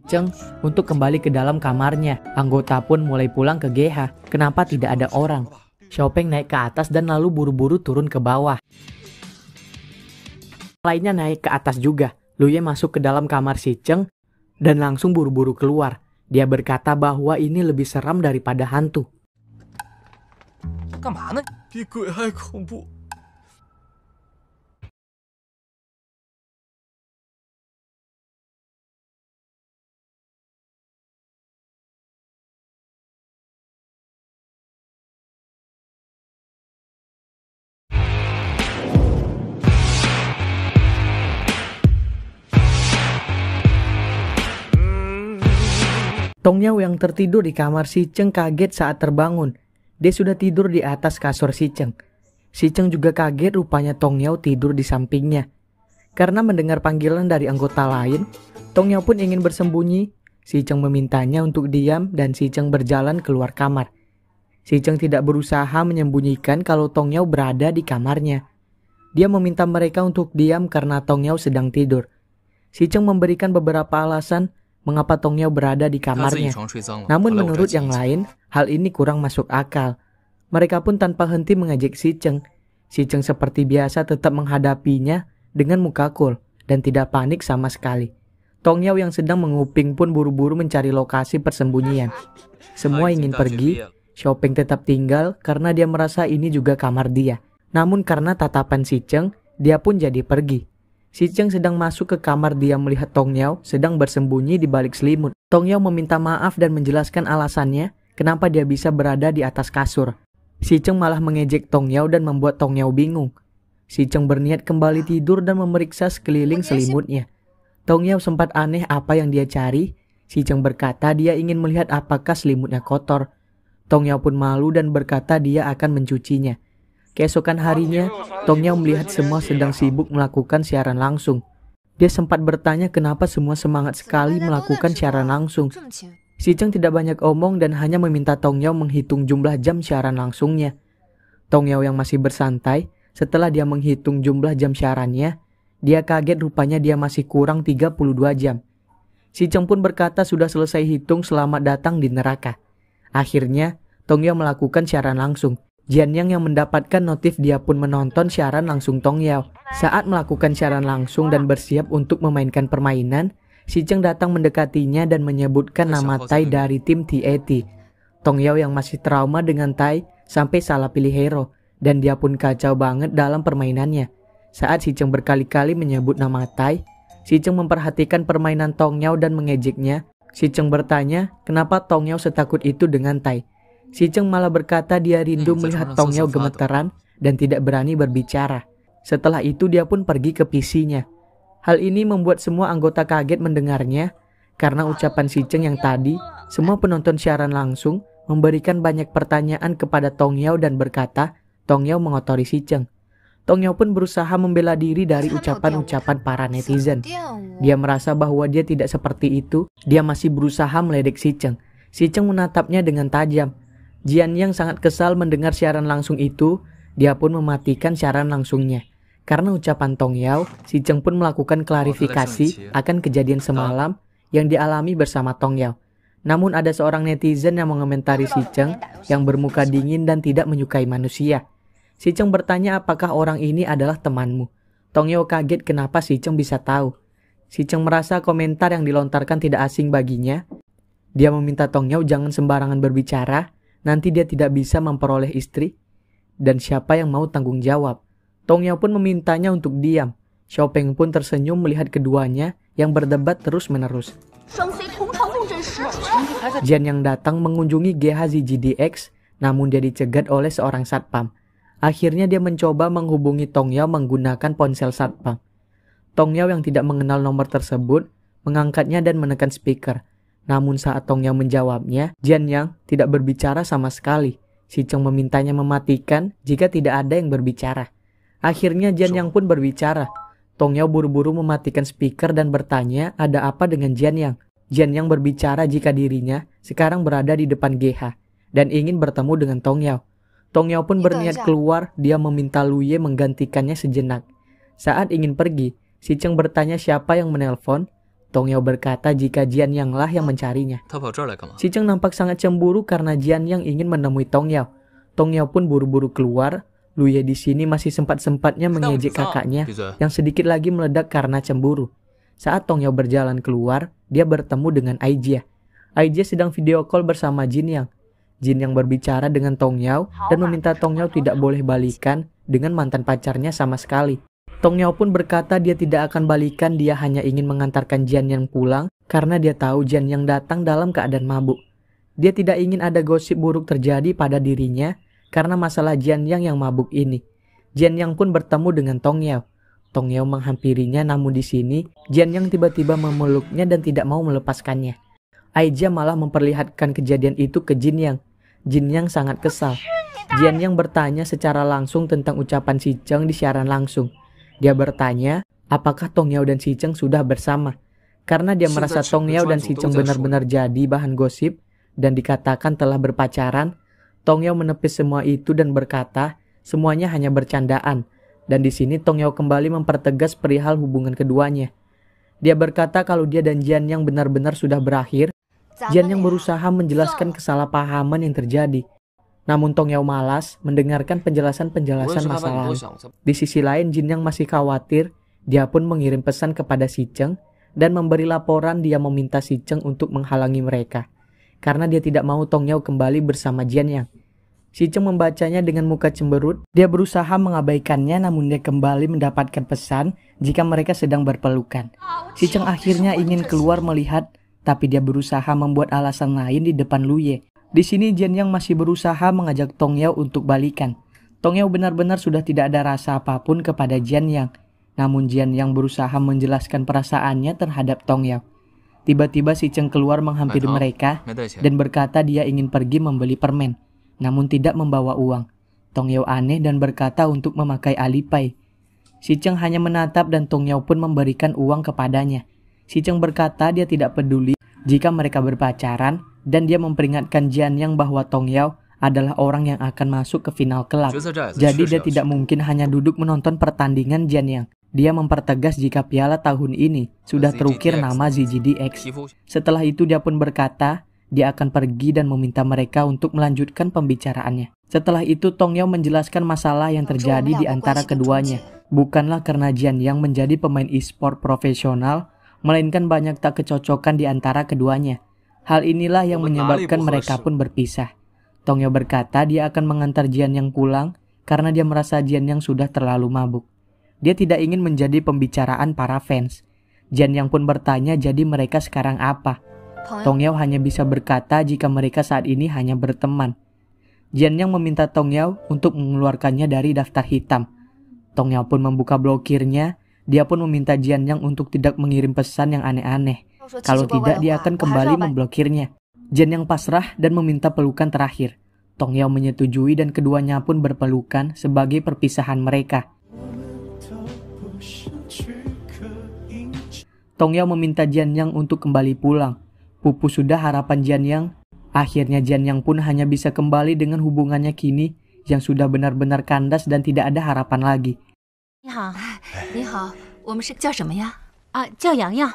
Cheng untuk kembali ke dalam kamarnya. Anggota pun mulai pulang ke GH. Kenapa tidak ada orang? Xiaopeng naik ke atas dan lalu buru-buru turun ke bawah. Lainnya naik ke atas juga. Luye masuk ke dalam kamar si Cheng dan langsung buru-buru keluar. Dia berkata bahwa ini lebih seram daripada hantu. 干嘛呢？ 比鬼还恐怖。 Tong Yao yang tertidur di kamar si Cheng kaget saat terbangun. Dia sudah tidur di atas kasur si Cheng. Si Cheng juga kaget rupanya Tong Yao tidur di sampingnya. Karena mendengar panggilan dari anggota lain, Tong Yao pun ingin bersembunyi. Si Cheng memintanya untuk diam dan si Cheng berjalan keluar kamar. Si Cheng tidak berusaha menyembunyikan kalau Tong Yao berada di kamarnya. Dia meminta mereka untuk diam karena Tong Yao sedang tidur. Si Cheng memberikan beberapa alasan mengapa Tong Yao berada di kamarnya. Namun menurut yang lain, hal ini kurang masuk akal. Mereka pun tanpa henti mengejek si Cheng. Si Cheng seperti biasa tetap menghadapinya dengan muka cool dan tidak panik sama sekali. Tong Yao yang sedang menguping pun buru-buru mencari lokasi persembunyian. Semua ingin pergi, Xiaopeng tetap tinggal karena dia merasa ini juga kamar dia. Namun karena tatapan si Cheng, dia pun jadi pergi. Si Cheng sedang masuk ke kamar dia melihat Tong Yao sedang bersembunyi di balik selimut. Tong Yao meminta maaf dan menjelaskan alasannya kenapa dia bisa berada di atas kasur. Si Cheng malah mengejek Tong Yao dan membuat Tong Yao bingung. Si Cheng berniat kembali tidur dan memeriksa sekeliling selimutnya. Tong Yao sempat aneh apa yang dia cari. Si Cheng berkata dia ingin melihat apakah selimutnya kotor. Tong Yao pun malu dan berkata dia akan mencucinya. Keesokan harinya, Tong Yao melihat semua sedang sibuk melakukan siaran langsung. Dia sempat bertanya kenapa semua semangat sekali melakukan siaran langsung. Si Cheng tidak banyak omong dan hanya meminta Tong Yao menghitung jumlah jam siaran langsungnya. Tong Yao yang masih bersantai, setelah dia menghitung jumlah jam siarannya, dia kaget rupanya dia masih kurang 32 jam. Si Cheng pun berkata sudah selesai hitung selamat datang di neraka. Akhirnya, Tong Yao melakukan siaran langsung. Jian Yang mendapatkan notif dia pun menonton siaran langsung Tong Yao. Saat melakukan siaran langsung dan bersiap untuk memainkan permainan, si Cheng datang mendekatinya dan menyebutkan nama Tai dari tim TAT. Tong Yao yang masih trauma dengan Tai sampai salah pilih hero, dan dia pun kacau banget dalam permainannya. Saat si Cheng berkali-kali menyebut nama Tai, si Cheng memperhatikan permainan Tong Yao dan mengejeknya. Si Cheng bertanya kenapa Tong Yao setakut itu dengan Tai. Si Cheng malah berkata dia rindu melihat Tong Yao gemeteran dan tidak berani berbicara. Setelah itu dia pun pergi ke PC-nya. Hal ini membuat semua anggota kaget mendengarnya karena ucapan si Cheng yang tadi. Semua penonton siaran langsung memberikan banyak pertanyaan kepada Tong Yao dan berkata Tong Yao mengotori si Cheng. Tong Yao pun berusaha membela diri dari ucapan-ucapan para netizen. Dia merasa bahwa dia tidak seperti itu. Dia masih berusaha meledek si Cheng. Si Cheng menatapnya dengan tajam. Jian Yang sangat kesal mendengar siaran langsung itu. Dia pun mematikan siaran langsungnya. Karena ucapan Tong Yao, si Cheng pun melakukan klarifikasi akan kejadian semalam yang dialami bersama Tong Yao. Namun ada seorang netizen yang mengomentari si Cheng yang bermuka dingin dan tidak menyukai manusia. Si Cheng bertanya apakah orang ini adalah temanmu. Tong Yao kaget kenapa si Cheng bisa tahu. Si Cheng merasa komentar yang dilontarkan tidak asing baginya. Dia meminta Tong Yao jangan sembarangan berbicara, nanti dia tidak bisa memperoleh istri. Dan siapa yang mau tanggung jawab? Tong Yao pun memintanya untuk diam. Xiaopeng pun tersenyum melihat keduanya yang berdebat terus-menerus. Jian yang datang mengunjungi GH ZGDX, namun dia dicegat oleh seorang satpam. Akhirnya dia mencoba menghubungi Tong Yao menggunakan ponsel satpam. Tong Yao yang tidak mengenal nomor tersebut mengangkatnya dan menekan speaker. Namun saat Tong Yao menjawabnya, Jian Yang tidak berbicara sama sekali. Si Cheng memintanya mematikan jika tidak ada yang berbicara. Akhirnya Jian Yang pun berbicara. Tong Yao buru-buru mematikan speaker dan bertanya ada apa dengan Jian Yang. Jian Yang berbicara jika dirinya sekarang berada di depan GH dan ingin bertemu dengan Tong Yao. Tong Yao pun berniat keluar, dia meminta Luye menggantikannya sejenak. Saat ingin pergi, si Cheng bertanya siapa yang menelpon. Tong Yao berkata jika Jian Yang lah yang mencarinya. 他跑这儿来干嘛？ Si Cheng nampak sangat cemburu karena Jian Yang ingin menemui Tong Yao. Tong Yao pun buru-buru keluar. Lu Ye di sini masih sempat-sempatnya mengejek kakaknya yang sedikit lagi meledak karena cemburu. Saat Tong Yao berjalan keluar, dia bertemu dengan Aijia. Aijia sedang video call bersama Jin Yang. Jin Yang berbicara dengan Tong Yao dan meminta Tong Yao tidak boleh balikan dengan mantan pacarnya sama sekali. Tong Yao pun berkata dia tidak akan balikan, dia hanya ingin mengantarkan Jian Yang pulang karena dia tahu Jian Yang datang dalam keadaan mabuk. Dia tidak ingin ada gosip buruk terjadi pada dirinya karena masalah Jian Yang yang mabuk ini. Jian Yang pun bertemu dengan Tong Yao. Tong Yao menghampirinya, namun di sini Jian Yang tiba-tiba memeluknya dan tidak mau melepaskannya. Aijia malah memperlihatkan kejadian itu ke Jin Yang. Jin Yang sangat kesal. Jian Yang bertanya secara langsung tentang ucapan Si Cheng di siaran langsung. Dia bertanya apakah Tong Yao dan Si Cheng sudah bersama. Karena dia merasa Tong Yao dan Si Cheng benar-benar jadi bahan gosip dan dikatakan telah berpacaran, Tong Yao menepis semua itu dan berkata semuanya hanya bercandaan. Dan di sini Tong Yao kembali mempertegas perihal hubungan keduanya. Dia berkata kalau dia dan Jian Yang benar-benar sudah berakhir. Jian Yang berusaha menjelaskan kesalahpahaman yang terjadi. Namun Tong Yao malas mendengarkan penjelasan-penjelasan masa lalu. Di sisi lain Jin Yang masih khawatir. Dia pun mengirim pesan kepada Si Cheng dan memberi laporan dia meminta Si Cheng untuk menghalangi mereka. Karena dia tidak mau Tong Yao kembali bersama Jian Yang. Si Cheng membacanya dengan muka cemberut. Dia berusaha mengabaikannya namun dia kembali mendapatkan pesan jika mereka sedang berpelukan. Si Cheng akhirnya ingin keluar melihat, tapi dia berusaha membuat alasan lain di depan Lu Ye. Di sini Jian Yang masih berusaha mengajak Tong Yao untuk balikan. Tong Yao benar-benar sudah tidak ada rasa apapun kepada Jian Yang. Namun Jian Yang berusaha menjelaskan perasaannya terhadap Tong Yao. Tiba-tiba Si Cheng keluar menghampiri mereka dan berkata dia ingin pergi membeli permen, namun tidak membawa uang. Tong Yao aneh dan berkata untuk memakai Alipay. Si Cheng hanya menatap dan Tong Yao pun memberikan uang kepadanya. Si Cheng berkata dia tidak peduli jika mereka berpacaran dan dia memperingatkan Jian Yang bahwa Tong Yao adalah orang yang akan masuk ke final kelab. Jadi dia tidak mungkin hanya duduk menonton pertandingan Jian Yang. Dia mempertegas jika piala tahun ini sudah terukir nama ZGDX. Setelah itu dia pun berkata dia akan pergi dan meminta mereka untuk melanjutkan pembicaraannya. Setelah itu Tong Yao menjelaskan masalah yang terjadi di antara keduanya. Bukanlah karena Jian Yang menjadi pemain e-sport profesional, melainkan banyak tak kecocokan di antara keduanya. Hal inilah yang menyebabkan mereka pun berpisah. Tong Yao berkata dia akan mengantar Jian Yang pulang karena dia merasa Jian Yang sudah terlalu mabuk. Dia tidak ingin menjadi pembicaraan para fans. Jian Yang pun bertanya jadi mereka sekarang apa. Tong Yao hanya bisa berkata jika mereka saat ini hanya berteman. Jian Yang meminta Tong Yao untuk mengeluarkannya dari daftar hitam. Tong Yao pun membuka blokirnya. Dia pun meminta Jian Yang untuk tidak mengirim pesan yang aneh-aneh. Kalau tidak dia akan kembali memblokirnya. Jian Yang pasrah dan meminta pelukan terakhir. Tong Yao menyetujui dan keduanya pun berpelukan sebagai perpisahan mereka. Tong Yao meminta Jian Yang untuk kembali pulang. Pupus sudah harapan Jian Yang. Akhirnya Jian Yang pun hanya bisa kembali dengan hubungannya kini yang sudah benar-benar kandas dan tidak ada harapan lagi. 你好，你好，我们是叫什么呀？啊，叫洋洋。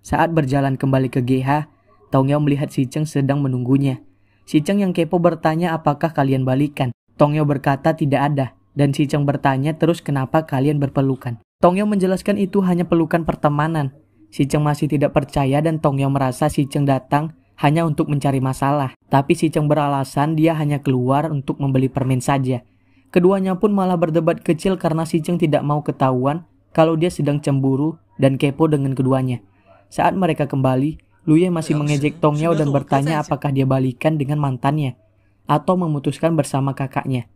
Saat berjalan kembali ke GH, Tong Yao melihat Si Cheng sedang menunggunya. Si Cheng yang kepo bertanya apakah kalian balikan. Tong Yao berkata tidak ada, dan Si Cheng bertanya terus kenapa kalian berpelukan. Tong Yao menjelaskan itu hanya pelukan pertemanan. Si Cheng masih tidak percaya dan Tong Yao merasa Si Cheng datang hanya untuk mencari masalah. Tapi Si Cheng beralasan dia hanya keluar untuk membeli permen saja. Keduanya pun malah berdebat kecil karena Si Cheng tidak mau ketahuan kalau dia sedang cemburu dan kepo dengan keduanya. Saat mereka kembali, Lu Ye masih mengejek Tong Yao dan bertanya apakah dia balikan dengan mantannya atau memutuskan bersama kakaknya.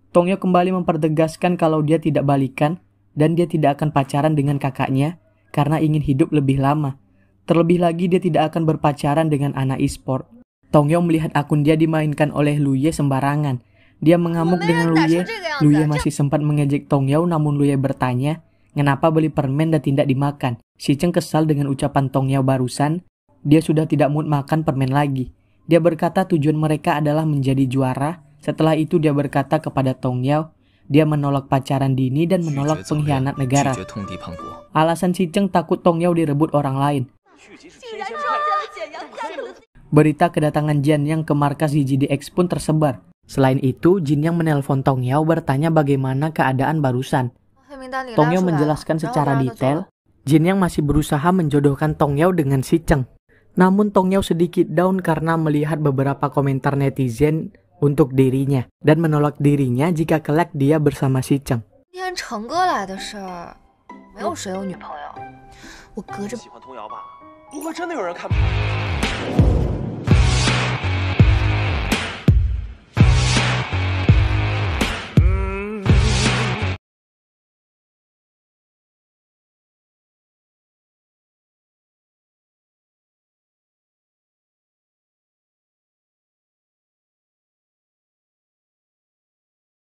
Tong Yao kembali mempertegaskan kalau dia tidak balikan dan dia tidak akan pacaran dengan kakaknya karena ingin hidup lebih lama. Terlebih lagi dia tidak akan berpacaran dengan anak e-sport. Tong Yao melihat akun dia dimainkan oleh Lu Ye sembarangan. Dia mengamuk dengan Lu Ye. Lu Ye masih sempat mengejek Tong Yao namun Lu Ye bertanya kenapa beli permen dan tidak dimakan. Si Cheng kesal dengan ucapan Tong Yao barusan. Dia sudah tidak mood makan permen lagi. Dia berkata tujuan mereka adalah menjadi juara. Setelah itu dia berkata kepada Tong Yao, Dia menolak pacaran dini dan menolak pengkhianat negara. Alasan Si Cheng takut Tong Yao direbut orang lain. Berita kedatangan Jian Yang ke markas GDX pun tersebar. Selain itu, Jin Yang menelpon Tong Yao bertanya bagaimana keadaan barusan. Tong Yao menjelaskan secara detail, Jin Yang masih berusaha menjodohkan Tong Yao dengan Si Cheng. Namun Tong Yao sedikit down karena melihat beberapa komentar netizen untuk dirinya dan menolak dirinya jika kelak dia bersama Si Cheng.